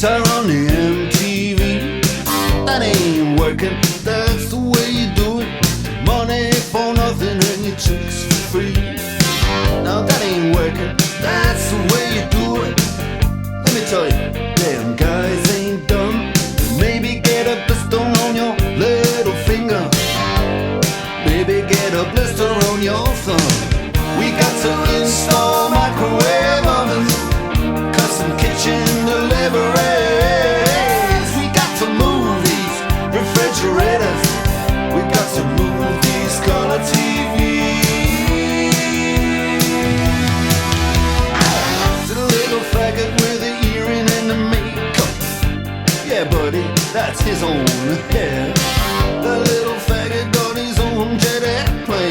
satire on the MTV. That ain't working, that's the way you do it. Money for nothing and your chicks for free. Now that ain't working, that's the way you do it. Let me tell you, damn guys ain't dumb. Maybe get a blister on your little finger. Maybe get a blister on your thumb. We got to install microwave ovens, custom kitchen deliveries. We got to move these refrigerators. We got to move these color TVs. To the little faggot with the earring and the makeup. Yeah, buddy, that's his own hair. The little faggot got his own jet airplane.